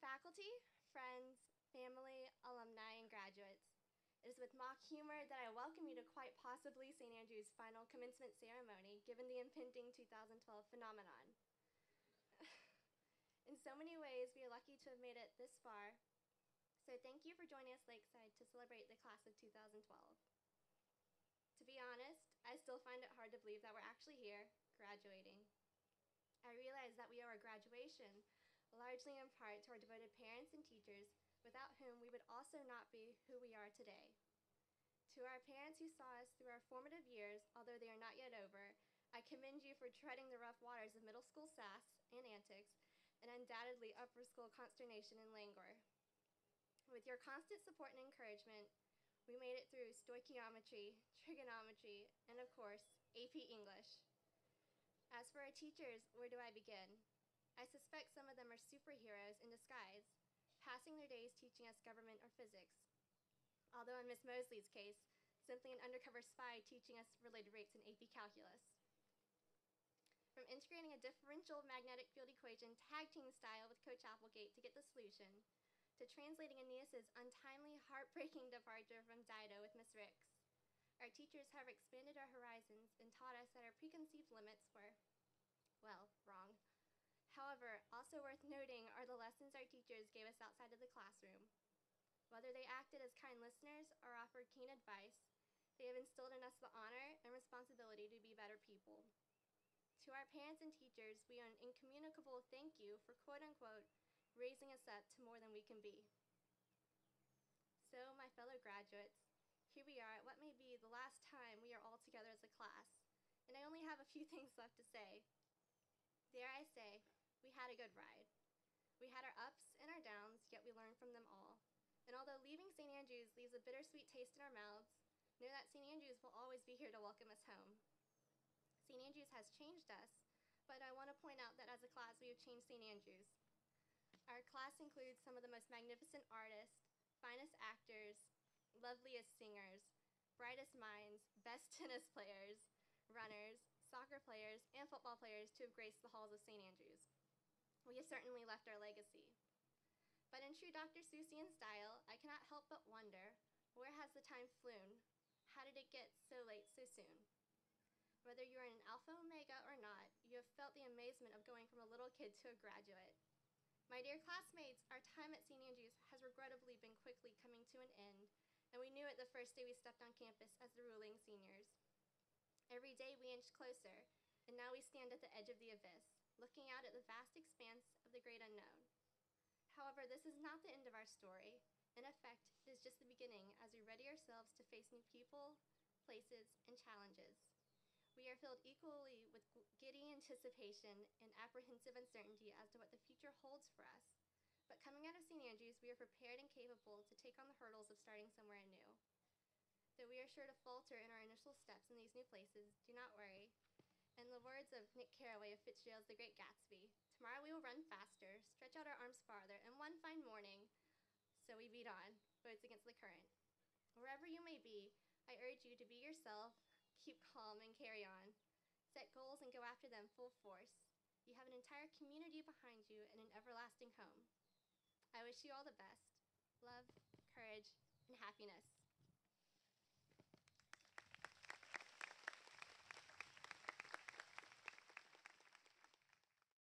faculty, friends, family, alumni, and graduates. It is with mock humor that I welcome you to quite possibly St. Andrew's final commencement ceremony, given the impending 2012 phenomenon. In so many ways, we are lucky to have made it this far, so thank you for joining us lakeside to celebrate the class of 2012. To be honest, I still find it hard to believe that we're actually here, graduating. I realize that we owe our graduation largely in part to our devoted parents and teachers, without whom we would also not be who we are today. To our parents who saw us through our formative years, although they are not yet over, I commend you for treading the rough waters of middle school sass and antics, and undoubtedly upper school consternation and languor. With your constant support and encouragement, we made it through stoichiometry, trigonometry, and of course, AP English. As for our teachers, where do I begin? I suspect some of them are superheroes in disguise, passing their days teaching us government or physics. Although in Miss Mosley's case, simply an undercover spy teaching us related rates in AP Calculus. From integrating a differential magnetic field equation tag team style with Coach Applegate to get the solution, to translating Aeneas's untimely, heartbreaking departure from Dido with Miss Ricks. Our teachers have expanded our horizons and taught us that our preconceived limits were, well, wrong. However, also worth noting are the lessons our teachers gave us outside of the classroom. Whether they acted as kind listeners or offered keen advice, they have instilled in us the honor and responsibility to be better people. To our parents and teachers, we owe an incommunicable thank you for quote-unquote raising us up to more than we can be. So, my fellow graduates, here we are at what may be the last time we are all together as a class, and I only have a few things left to say. Dare I say, we had a good ride. We had our ups and our downs, yet we learned from them all. And although leaving St. Andrews leaves a bittersweet taste in our mouths, know that St. Andrews will always be here to welcome us home. St. Andrews has changed us, but I want to point out that as a class, we have changed St. Andrews. Our class includes some of the most magnificent artists, finest actors, loveliest singers, brightest minds, best tennis players, runners, soccer players, and football players to have graced the halls of St. Andrews. We have certainly left our legacy. But in true Dr. Seussian style, I cannot help but wonder, where has the time flown? How did it get so late so soon? Whether you are an alpha omega or not, you have felt the amazement of going from a little kid to a graduate. My dear classmates, our time at St. Andrews has regrettably been quickly coming to an end, and we knew it the first day we stepped on campus as the ruling seniors. Every day we inched closer, and now we stand at the edge of the abyss, looking out at the vast expanse of the great unknown. However, this is not the end of our story. In effect, it is just the beginning as we ready ourselves to face new people, places, and challenges. We are filled equally with giddy anticipation and apprehensive uncertainty as to what the future holds for us. But coming out of St. Andrews, we are prepared and capable to take on the hurdles of starting somewhere anew. Though we are sure to falter in our initial steps in these new places, do not worry. In the words of Nick Carraway of Fitzgerald's The Great Gatsby, tomorrow we will run faster, stretch out our arms farther, and one fine morning, so we beat on, boats against the current. Wherever you may be, I urge you to be yourself, keep calm, and carry on. Set goals and go after them full force. You have an entire community behind you and an everlasting home. I wish you all the best. Love, courage, and happiness.